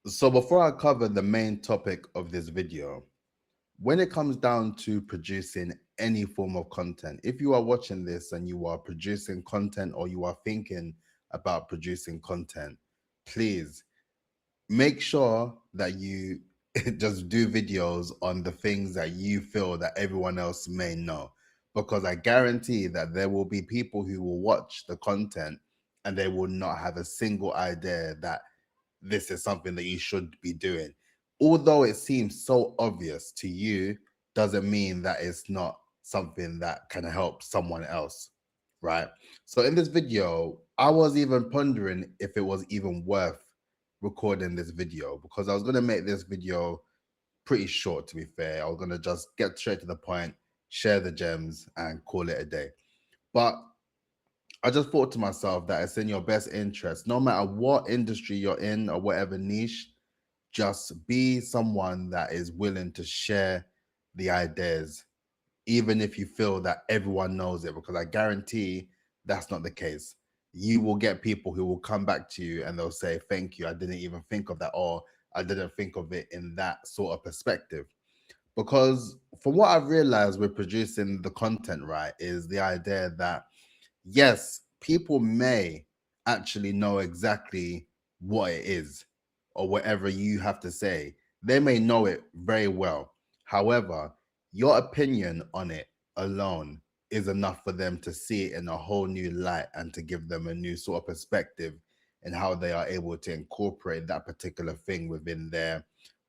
So before I cover the main topic of this video, when it comes down to producing any form of content, if you are watching this and you are producing content or you are thinking about producing content, please make sure that you just do videos on the things that you feel that everyone else may know. Because I guarantee that there will be people who will watch the content and they will not have a single idea that this is something that you should be doing. Although it seems so obvious to you, doesn't mean that it's not something that can help someone else, right? So in this video, I was even pondering if it was even worth recording this video because I was going to make this video pretty short, to be fair. I was going to just get straight to the point, share the gems, and call it a day. But I just thought to myself that it's in your best interest, no matter what industry you're in or whatever niche, just be someone that is willing to share the ideas, even if you feel that everyone knows it, because I guarantee that's not the case. You will get people who will come back to you and they'll say, thank you, I didn't even think of that, or I didn't think of it in that sort of perspective. Because from what I've realized with producing the content, right, is the idea that yes, people may actually know exactly what it is or whatever you have to say. They may know it very well. However, your opinion on it alone is enough for them to see it in a whole new light and to give them a new sort of perspective in how they are able to incorporate that particular thing within their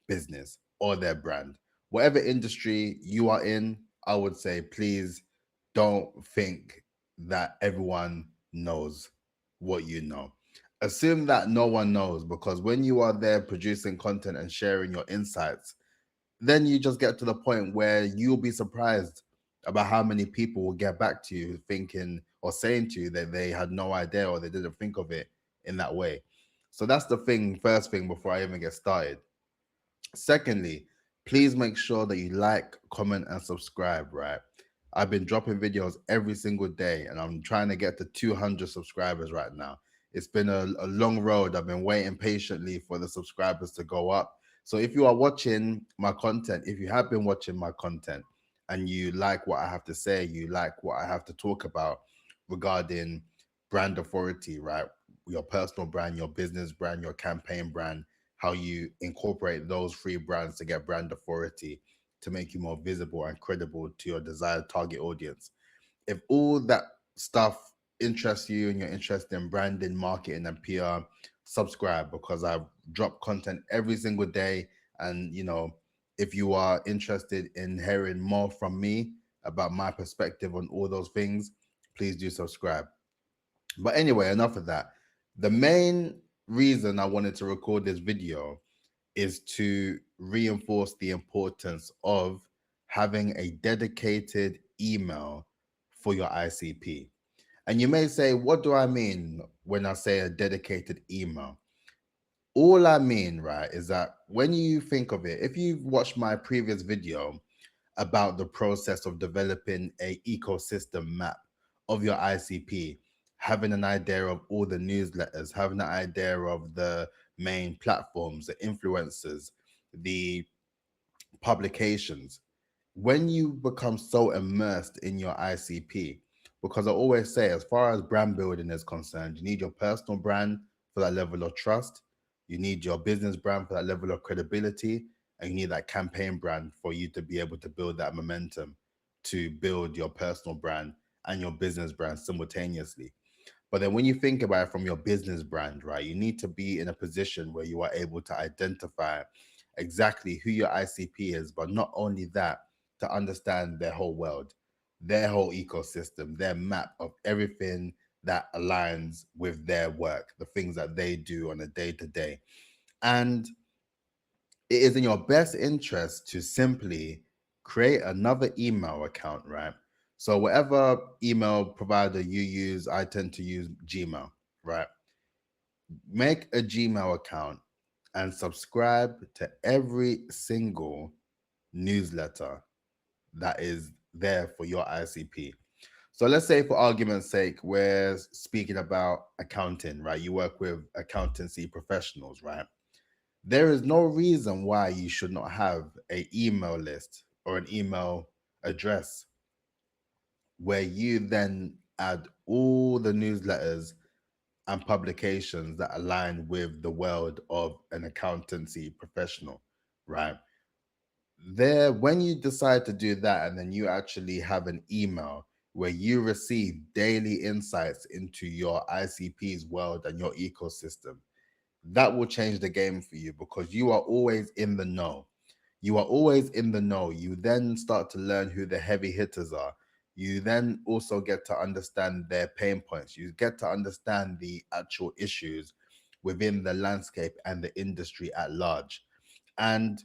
business or their brand. Whatever industry you are in, I would say please don't think that everyone knows what you know. Assume that no one knows, because when you are there producing content and sharing your insights, then you just get to the point where you'll be surprised about how many people will get back to you thinking or saying to you that they had no idea or they didn't think of it in that way. So that's the thing, first thing, before I even get started. Secondly, please make sure that you like, comment, and subscribe, right? I've been dropping videos every single day and I'm trying to get to 200 subscribers right now. It's been a long road. I've been waiting patiently for the subscribers to go up. So if you are watching my content, if you have been watching my content and you like what I have to say, you like what I have to talk about regarding brand authority, right? Your personal brand, your business brand, your campaign brand, how you incorporate those three brands to get brand authority to make you more visible and credible to your desired target audience. If all that stuff interests you and you're interested in branding, marketing, and PR, subscribe, because I drop content every single day. And, if you are interested in hearing more from me about my perspective on all those things, please do subscribe. But anyway, enough of that. The main reason I wanted to record this video is to reinforce the importance of having a dedicated email for your ICP. And you may say, what do I mean when I say a dedicated email? All I mean, right, is that when you think of it, if you've watched my previous video about the process of developing a ecosystem map of your ICP, having an idea of all the newsletters, having an idea of the main platforms, the influencers, the publications, when you become so immersed in your ICP, because I always say, as far as brand building is concerned, you need your personal brand for that level of trust, you need your business brand for that level of credibility, and you need that campaign brand for you to be able to build that momentum to build your personal brand and your business brand simultaneously. But then when you think about it from your business brand, right, you need to be in a position where you are able to identify exactly who your ICP is, but not only that, to understand their whole world, their whole ecosystem, their map of everything that aligns with their work, the things that they do on a day to day. And it is in your best interest to simply create another email account, right? So whatever email provider you use, I tend to use Gmail, right? Make a Gmail account and subscribe to every single newsletter that is there for your ICP. So let's say, for argument's sake, we're speaking about accounting, right? You work with accountancy professionals, right? There is no reason why you should not have a email list or an email address where you then add all the newsletters and publications that align with the world of an accountancy professional, right? There, when you decide to do that, and then you actually have an email where you receive daily insights into your ICP's world and your ecosystem, that will change the game for you because you are always in the know. You are always in the know. You then start to learn who the heavy hitters are. You then also get to understand their pain points. You get to understand the actual issues within the landscape and the industry at large. And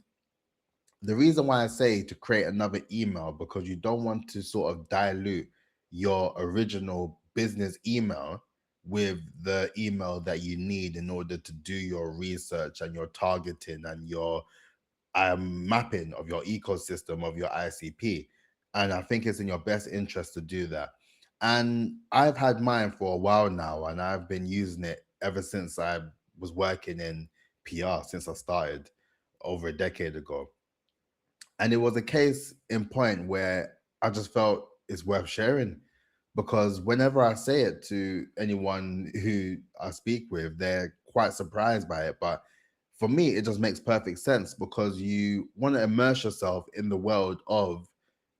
the reason why I say to create another email, because you don't want to sort of dilute your original business email with the email that you need in order to do your research and your targeting and your mapping of your ecosystem of your ICP. And I think it's in your best interest to do that. And I've had mine for a while now, and I've been using it ever since I was working in PR, since I started over a decade ago. And it was a case in point where I just felt it's worth sharing, because whenever I say it to anyone who I speak with, they're quite surprised by it. But for me, it just makes perfect sense because you want to immerse yourself in the world of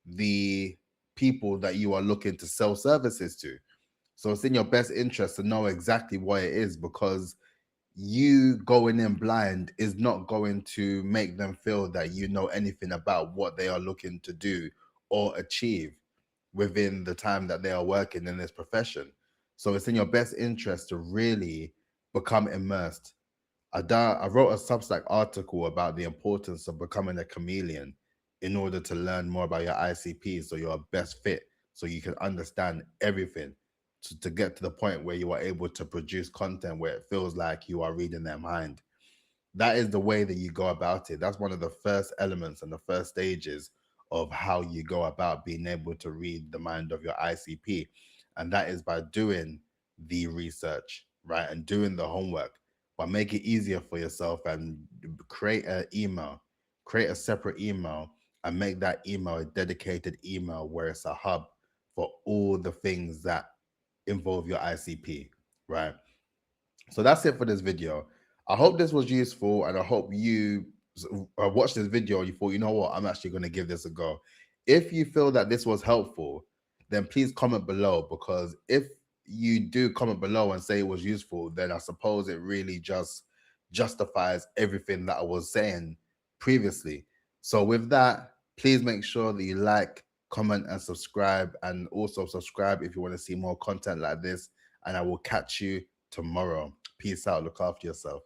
the people that you are looking to sell services to. So it's in your best interest to know exactly what it is, because you going in blind is not going to make them feel that you know anything about what they are looking to do or achieve within the time that they are working in this profession. So it's in your best interest to really become immersed. I wrote a Substack article about the importance of becoming a chameleon in order to learn more about your ICP so you're best fit, so you can understand everything to get to the point where you are able to produce content where it feels like you are reading their mind. That is the way that you go about it. That's one of the first elements and the first stages of how you go about being able to read the mind of your ICP. And that is by doing the research, right? And doing the homework. But make it easier for yourself and create an email, create a separate email, and make that email a dedicated email where it's a hub for all the things that involve your ICP, right? So that's it for this video. I hope this was useful, and I hope you watched this video and you thought, you know what, I'm actually going to give this a go. If you feel that this was helpful, then please comment below, because if you do comment below and say it was useful, then I suppose it really just justifies everything that I was saying previously. So with that, please make sure that you like, comment, and subscribe, and also subscribe if you want to see more content like this. And I will catch you tomorrow. Peace out. Look after yourself.